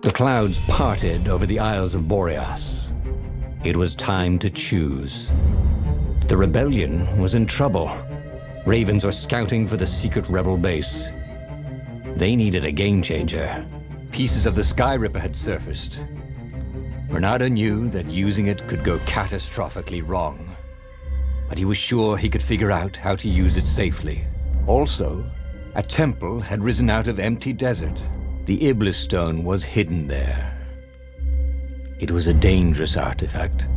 The clouds parted over the Isles of Boreas. It was time to choose. The rebellion was in trouble. Ravens were scouting for the secret rebel base. They needed a game changer. Pieces of the Sky Ripper had surfaced. Renato knew that using it could go catastrophically wrong, but he was sure he could figure out how to use it safely. Also, a temple had risen out of empty desert. The Iblis stone was hidden there. It was a dangerous artifact.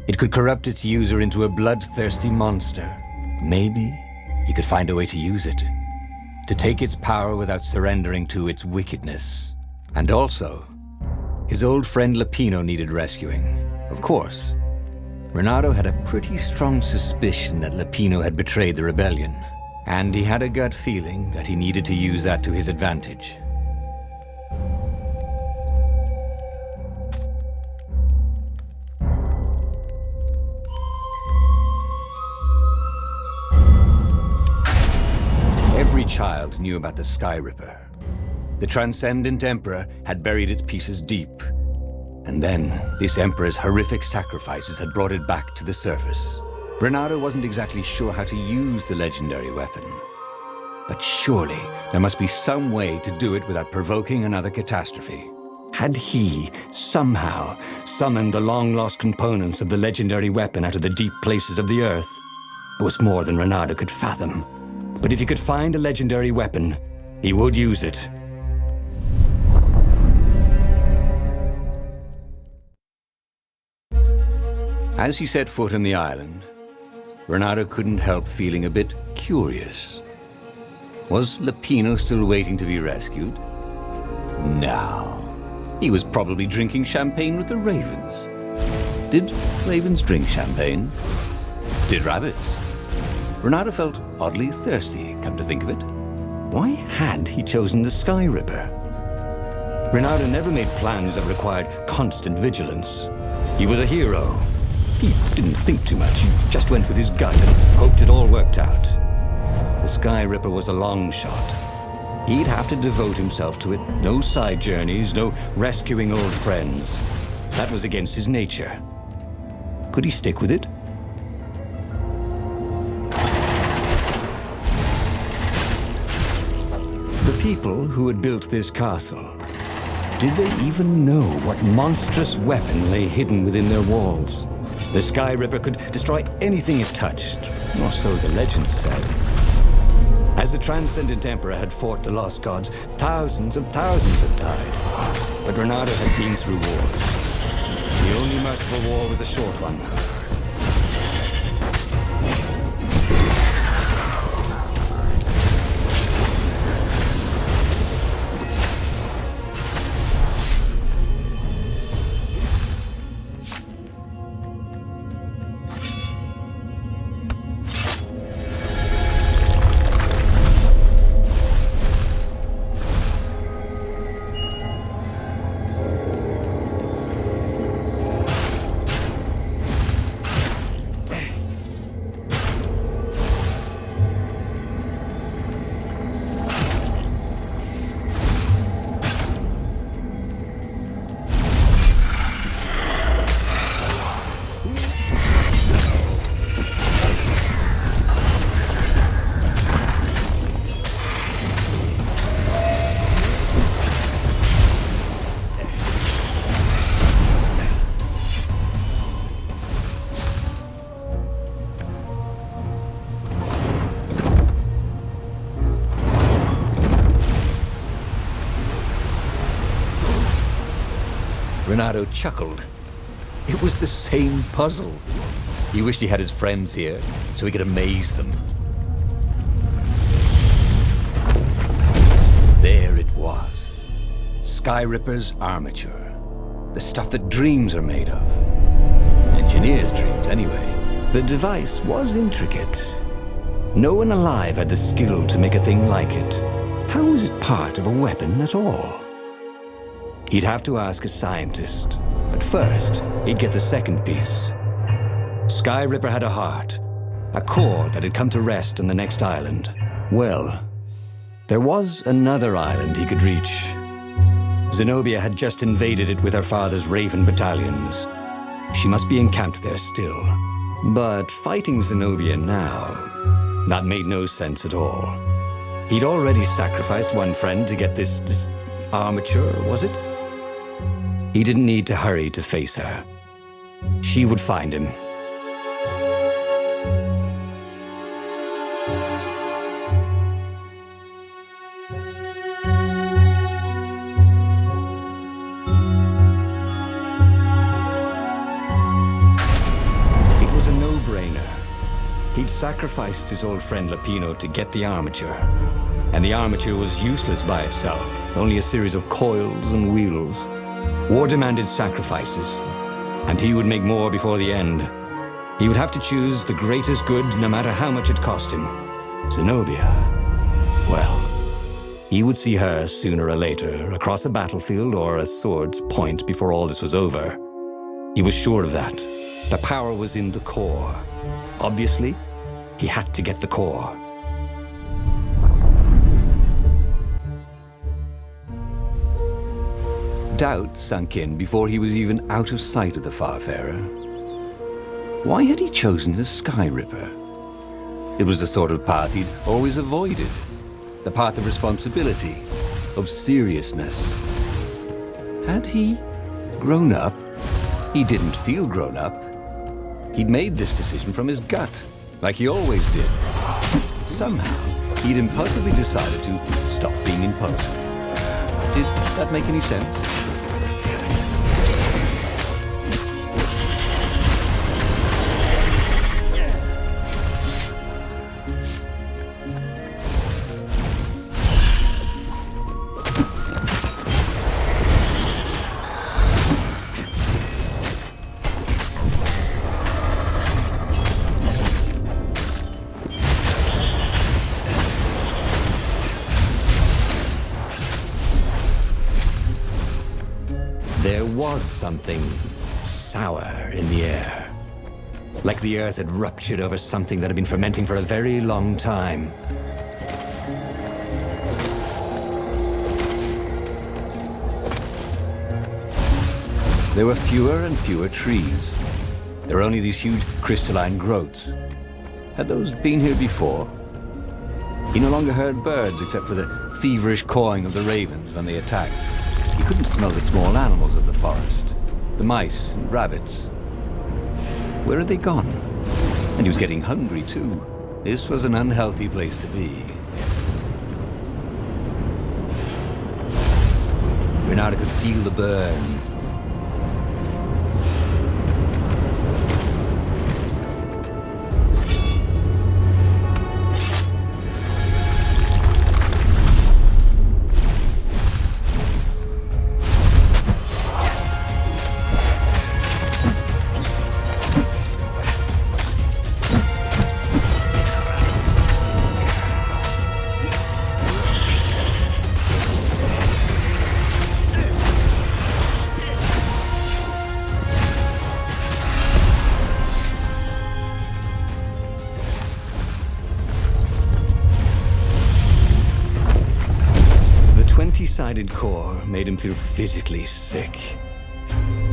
It could corrupt its user into a bloodthirsty monster. Maybe he could find a way to use it, to take its power without surrendering to its wickedness. And also, his old friend Lapino needed rescuing. Of course, Renato had a pretty strong suspicion that Lapino had betrayed the rebellion, and he had a gut feeling that he needed to use that to his advantage. Every child knew about the Sky Ripper. The Transcendent Emperor had buried its pieces deep. And then, this Emperor's horrific sacrifices had brought it back to the surface. Renato wasn't exactly sure how to use the legendary weapon. But surely, there must be some way to do it without provoking another catastrophe. Had he, somehow, summoned the long-lost components of the legendary weapon out of the deep places of the Earth? It was more than Renato could fathom. But if he could find a legendary weapon, he would use it. As he set foot on the island, Renato couldn't help feeling a bit curious. Was Lapino still waiting to be rescued? No. He was probably drinking champagne with the ravens. Did ravens drink champagne? Did rabbits? Renato felt oddly thirsty, come to think of it. Why had he chosen the Sky Ripper? Renato never made plans that required constant vigilance. He was a hero. He didn't think too much. He just went with his gut and hoped it all worked out. The Sky Ripper was a long shot. He'd have to devote himself to it. No side journeys, no rescuing old friends. That was against his nature. Could he stick with it? The people who had built this castle, did they even know what monstrous weapon lay hidden within their walls? The Sky Ripper could destroy anything it touched, or so the legend said. As the Transcendent Emperor had fought the Lost Gods, thousands of thousands had died. But Renato had been through wars. The only merciful war was a short one. Renato chuckled. It was the same puzzle. He wished he had his friends here, so he could amaze them. There it was. Sky Ripper's armature. The stuff that dreams are made of. Engineers' dreams, anyway. The device was intricate. No one alive had the skill to make a thing like it. How was it part of a weapon at all? He'd have to ask a scientist, but first, he'd get the second piece. Sky Ripper had a heart, a core that had come to rest on the next island. Well, there was another island he could reach. Zenobia had just invaded it with her father's Raven battalions. She must be encamped there still. But fighting Zenobia now, that made no sense at all. He'd already sacrificed one friend to get this armature, was it? He didn't need to hurry to face her. She would find him. He'd sacrificed his old friend Lapino to get the armature. And the armature was useless by itself, only a series of coils and wheels. War demanded sacrifices, and he would make more before the end. He would have to choose the greatest good, no matter how much it cost him. Zenobia. Well, he would see her sooner or later, across a battlefield or a sword's point before all this was over. He was sure of that. The power was in the core. Obviously, he had to get the core. Doubt sunk in before he was even out of sight of the Farfarer. Why had he chosen the Sky Ripper? It was the sort of path he'd always avoided. The path of responsibility, of seriousness. Had he grown up? He didn't feel grown up. He'd made this decision from his gut, like he always did. Somehow, he'd impulsively decided to stop being impulsive. Did that make any sense? There was something sour in the air. Like the earth had ruptured over something that had been fermenting for a very long time. There were fewer and fewer trees. There were only these huge crystalline growths. Had those been here before? He no longer heard birds except for the feverish cawing of the ravens when they attacked. He couldn't smell the small animals of the forest, the mice and rabbits. Where had they gone? And he was getting hungry, too. This was an unhealthy place to be. Renata could feel the burn. The 20-sided core made him feel physically sick.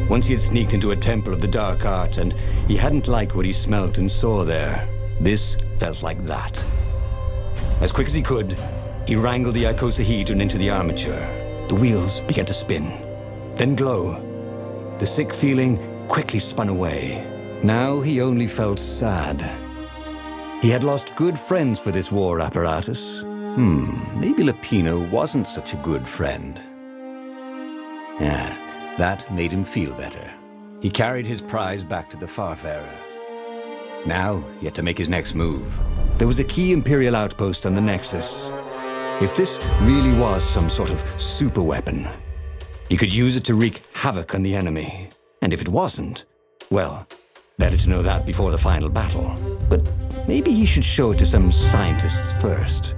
Once he had sneaked into a temple of the dark art, and he hadn't liked what he smelt and saw there. This felt like that. As quick as he could, he wrangled the icosahedron into the armature. The wheels began to spin, then glow. The sick feeling quickly spun away. Now he only felt sad. He had lost good friends for this war apparatus. Maybe Lapino wasn't such a good friend. That made him feel better. He carried his prize back to the Farfarer. Now, he had to make his next move. There was a key Imperial outpost on the Nexus. If this really was some sort of super weapon, he could use it to wreak havoc on the enemy. And if it wasn't, well, better to know that before the final battle. But maybe he should show it to some scientists first.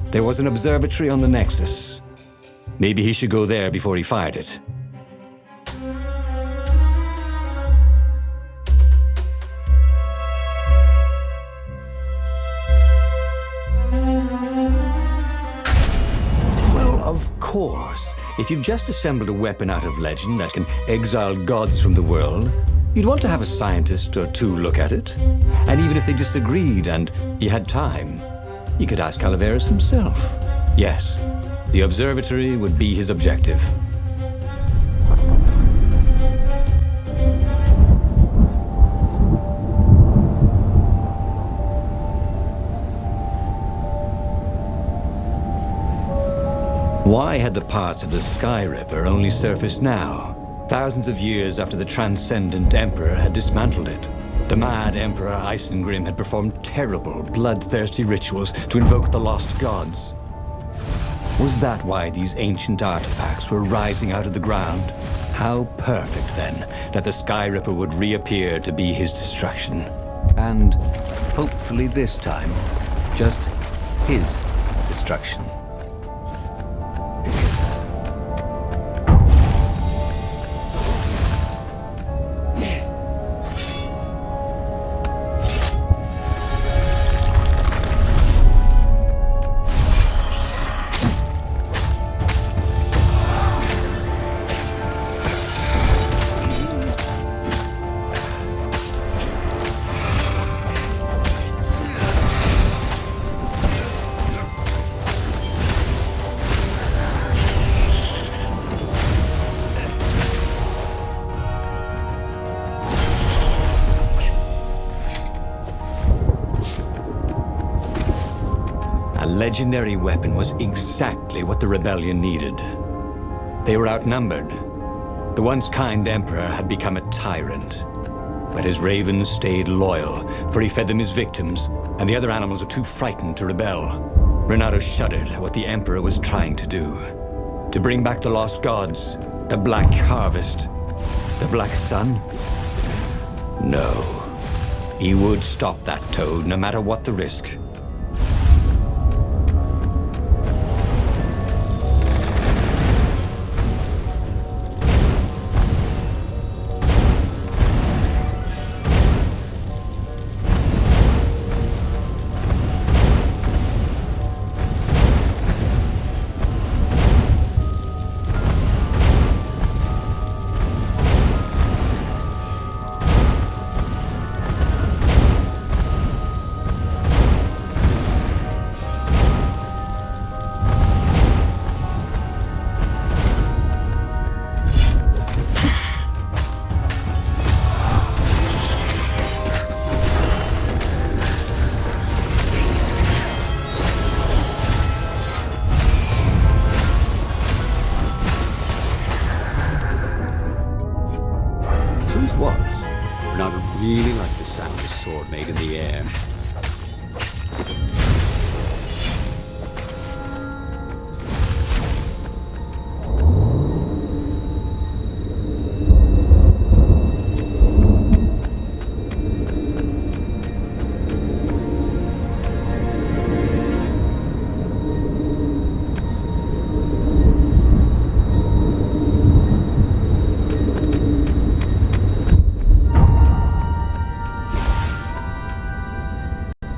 There was an observatory on the Nexus. Maybe he should go there before he fired it. Well, of course, if you've just assembled a weapon out of legend that can exile gods from the world, you'd want to have a scientist or two look at it. And even if they disagreed and he had time, you could ask Calaveras himself. Yes, the observatory would be his objective. Why had the parts of the Sky Ripper only surfaced now, thousands of years after the Transcendent Emperor had dismantled it? The mad Emperor Isengrim had performed terrible, bloodthirsty rituals to invoke the lost gods. Was that why these ancient artifacts were rising out of the ground? How perfect, then, that the Sky Ripper would reappear to be his destruction. And, hopefully this time, just his destruction. Legendary weapon was exactly what the rebellion needed. They were outnumbered. The once kind emperor had become a tyrant. But his ravens stayed loyal, for he fed them his victims, and the other animals were too frightened to rebel. Renato shuddered at what the emperor was trying to do. To bring back the lost gods, the Black Harvest, the Black Sun? No. He would stop that toad, no matter what the risk. Really like the sound the sword made in the air.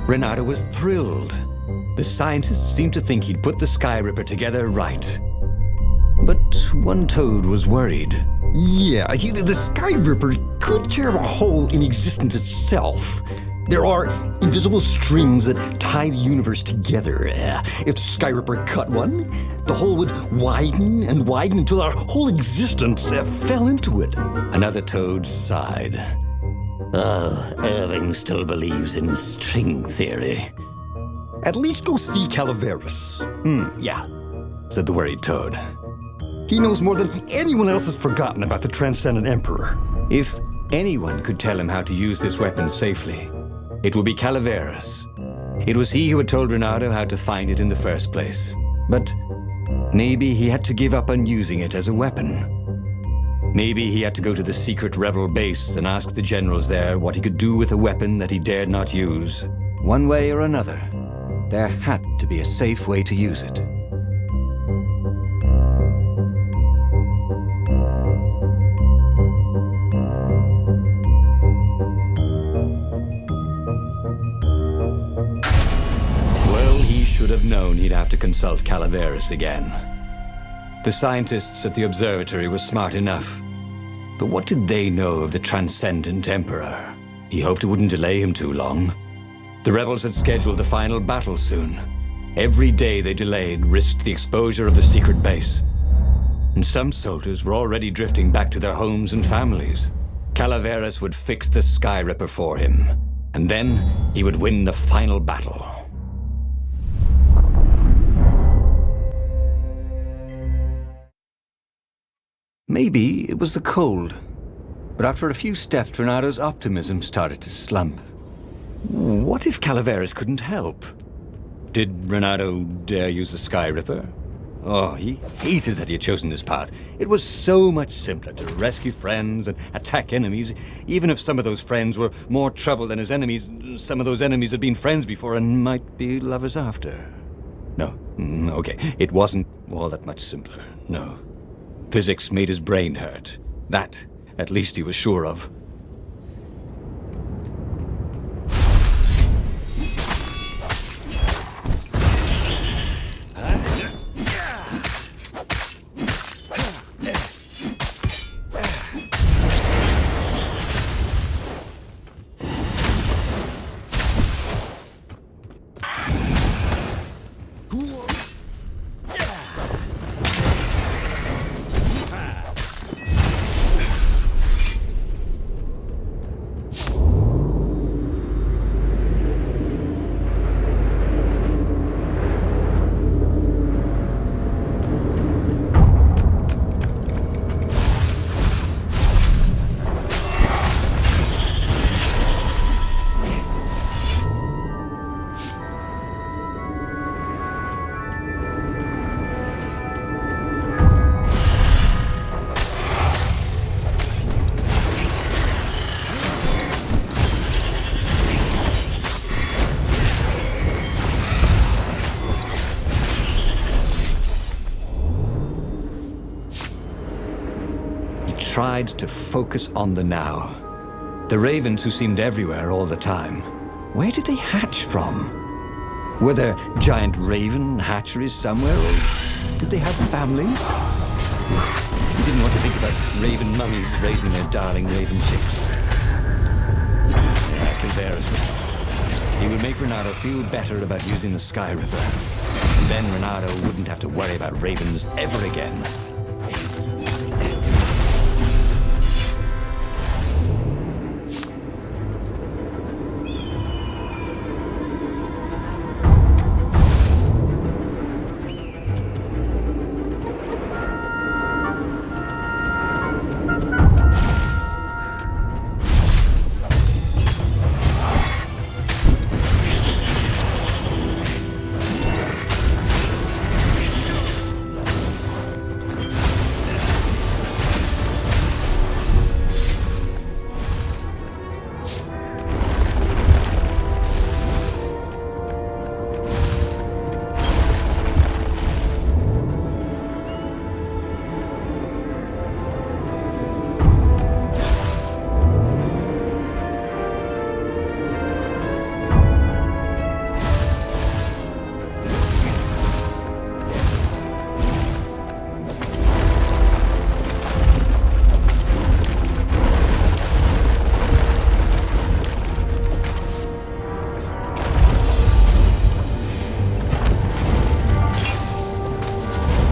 Renato was thrilled. The scientists seemed to think he'd put the Sky Ripper together right. But one toad was worried. Yeah, the Sky Ripper could tear a hole in existence itself. There are invisible strings that tie the universe together. If the Sky Ripper cut one, the hole would widen and widen until our whole existence fell into it. Another toad sighed. Irving still believes in string theory. At least go see Calaveras. Yeah, said the worried toad. He knows more than anyone else has forgotten about the Transcendent Emperor. If anyone could tell him how to use this weapon safely, it would be Calaveras. It was he who had told Renato how to find it in the first place. But maybe he had to give up on using it as a weapon. Maybe he had to go to the secret rebel base and ask the generals there what he could do with a weapon that he dared not use. One way or another, there had to be a safe way to use it. Well, he should have known he'd have to consult Calaveras again. The scientists at the observatory were smart enough. But what did they know of the Transcendent Emperor? He hoped it wouldn't delay him too long. The rebels had scheduled the final battle soon. Every day they delayed risked the exposure of the secret base. And some soldiers were already drifting back to their homes and families. Calaveras would fix the Sky Ripper for him, and then he would win the final battle. Maybe it was the cold, but after a few steps, Renado's optimism started to slump. What if Calaveras couldn't help? Did Renado dare use the Sky Ripper? Oh, he hated that he had chosen this path. It was so much simpler to rescue friends and attack enemies. Even if some of those friends were more trouble than his enemies, some of those enemies had been friends before and might be lovers after. No, okay, it wasn't all that much simpler, no. Physics made his brain hurt. That, at least he was sure of. Tried to focus on the now. The ravens who seemed everywhere all the time. Where did they hatch from? Were there giant raven hatcheries somewhere, or did they have families? He didn't want to think about raven mummies raising their darling raven chicks. Calaveras. He would make Renado feel better about using the Sky Ripper. And then Renado wouldn't have to worry about ravens ever again.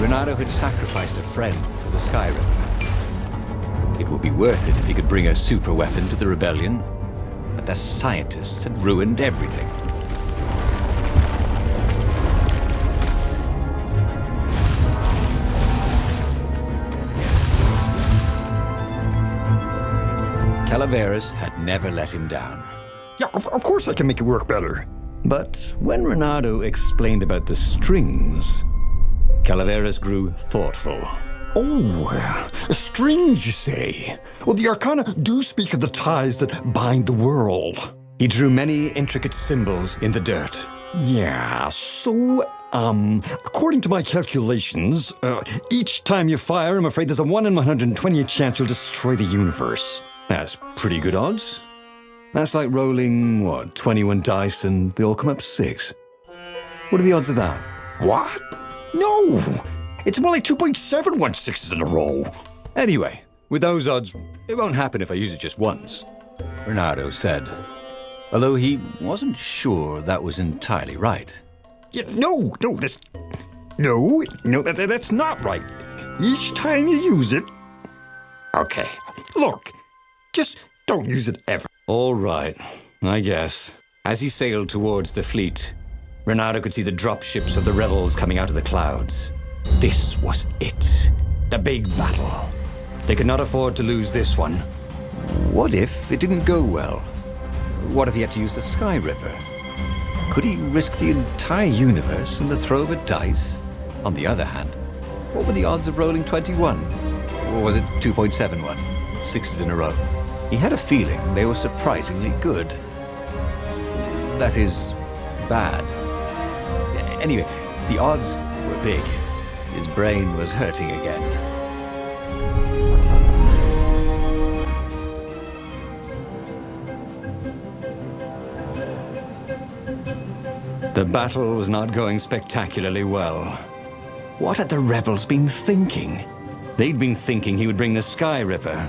Renado had sacrificed a friend for the Sky Ripper. It would be worth it if he could bring a super weapon to the rebellion, but the scientists had ruined everything. Calaveras had never let him down. Yeah, of course I can make it work better. But when Renado explained about the strings, Calaveras grew thoughtful. Oh, strings, you say? Well, the Arcana do speak of the ties that bind the world. He drew many intricate symbols in the dirt. Yeah, so, according to my calculations, each time you fire, I'm afraid there's a 1 in 128 chance you'll destroy the universe. That's pretty good odds. That's like rolling, 21 dice and they all come up 6. What are the odds of that? What? No! It's more like 2.716s in a row. Anyway, with those odds, it won't happen if I use it just once, Bernardo said, although he wasn't sure that was entirely right. Yeah, that's not right. Each time you use it... Okay, look, just don't use it ever. All right, I guess. As he sailed towards the fleet, Bernardo could see the dropships of the rebels coming out of the clouds. This was it. The big battle. They could not afford to lose this one. What if it didn't go well? What if he had to use the Sky Ripper? Could he risk the entire universe in the throw of a dice? On the other hand, what were the odds of rolling 21? Or was it 2.71? 6s in a row. He had a feeling they were surprisingly good. That is, bad. Anyway, the odds were big. His brain was hurting again. The battle was not going spectacularly well. What had the rebels been thinking? They'd been thinking he would bring the Sky Ripper,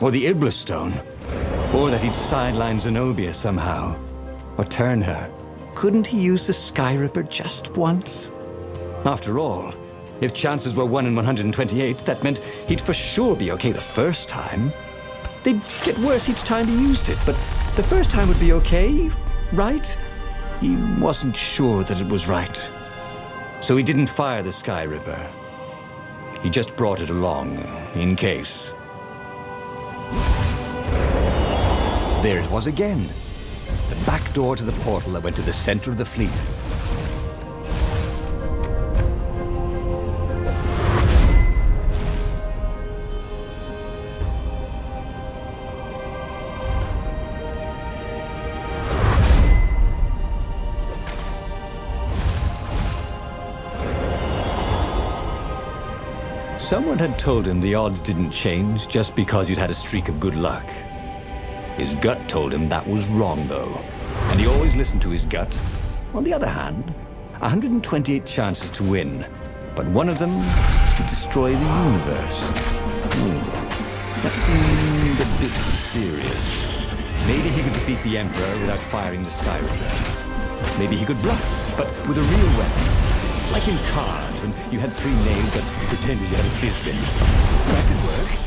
or the Iblis Stone, or that he'd sideline Zenobia somehow, or turn her. Couldn't he use the Sky Ripper just once? After all, if chances were 1 in 128, that meant he'd for sure be okay the first time. They'd get worse each time he used it, but the first time would be okay, right? He wasn't sure that it was right. So he didn't fire the Sky Ripper. He just brought it along, in case. There it was again. The back door to the portal that went to the center of the fleet. Someone had told him the odds didn't change just because you'd had a streak of good luck. His gut told him that was wrong, though, and he always listened to his gut. On the other hand, 128 chances to win, but one of them to destroy the universe. That seemed a bit serious. Maybe he could defeat the Emperor without firing the Sky Ripper. Maybe he could bluff, but with a real weapon. Like in cards, when you had 3 names but pretended you had a fizbin. That could work.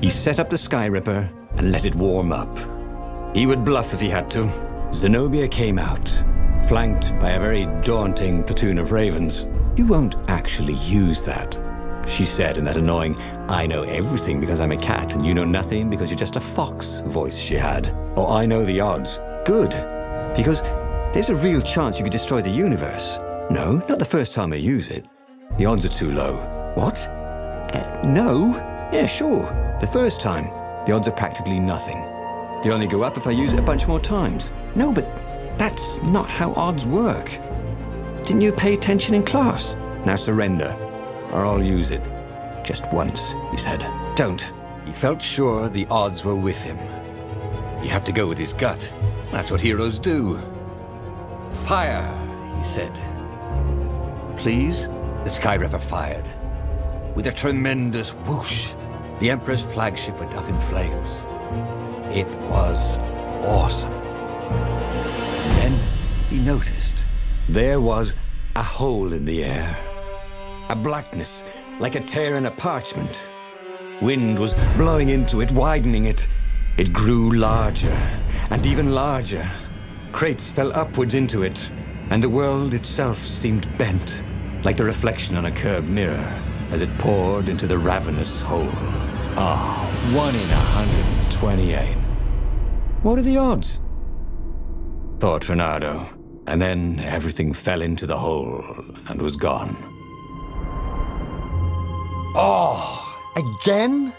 He set up the Sky Ripper and let it warm up. He would bluff if he had to. Zenobia came out, flanked by a very daunting platoon of ravens. You won't actually use that, she said in that annoying, I know everything because I'm a cat and you know nothing because you're just a fox voice she had. Oh, I know the odds. Good, because there's a real chance you could destroy the universe. No, not the first time I use it. The odds are too low. What? No? Yeah, sure. The first time, the odds are practically nothing. They only go up if I use it a bunch more times. No, but that's not how odds work. Didn't you pay attention in class? Now surrender, or I'll use it. Just once, he said. Don't. He felt sure the odds were with him. You have to go with his gut. That's what heroes do. Fire, he said. Please? The Skyripper fired. With a tremendous whoosh, the Emperor's flagship went up in flames. It was awesome. And then he noticed there was a hole in the air. A blackness, like a tear in a parchment. Wind was blowing into it, widening it. It grew larger and even larger. Crates fell upwards into it, and the world itself seemed bent, like the reflection on a curved mirror, as it poured into the ravenous hole. 1 in 128. What are the odds? Thought Reynardo, and then everything fell into the hole and was gone. Again?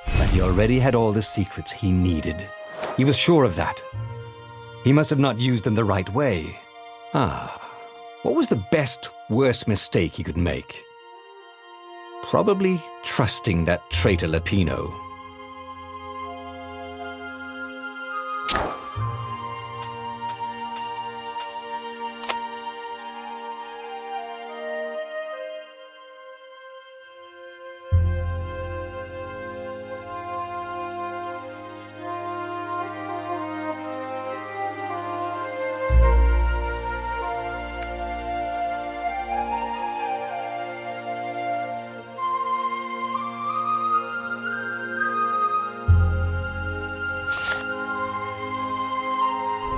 But he already had all the secrets he needed. He was sure of that. He must have not used them the right way. What was the best, worst mistake he could make? Probably trusting that traitor Lapino.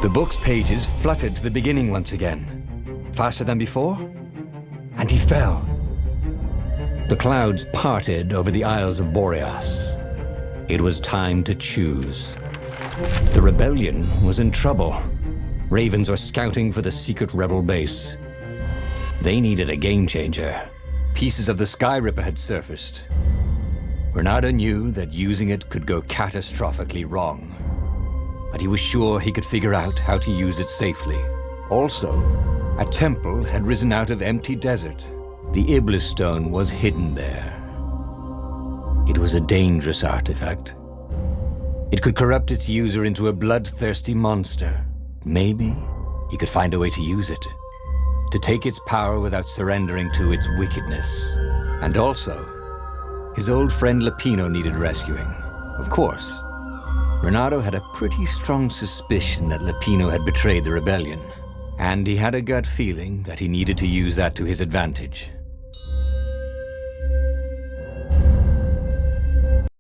The book's pages fluttered to the beginning once again, faster than before, and he fell. The clouds parted over the Isles of Boreas. It was time to choose. The rebellion was in trouble. Ravens were scouting for the secret rebel base. They needed a game changer. Pieces of the Skyripper had surfaced. Reynardo knew that using it could go catastrophically wrong, but he was sure he could figure out how to use it safely. Also, a temple had risen out of empty desert. The Iblis stone was hidden there. It was a dangerous artifact. It could corrupt its user into a bloodthirsty monster. Maybe he could find a way to use it, to take its power without surrendering to its wickedness. And also, his old friend Lapino needed rescuing. Of course, Reynardo had a pretty strong suspicion that Lapino had betrayed the rebellion, and he had a gut feeling that he needed to use that to his advantage.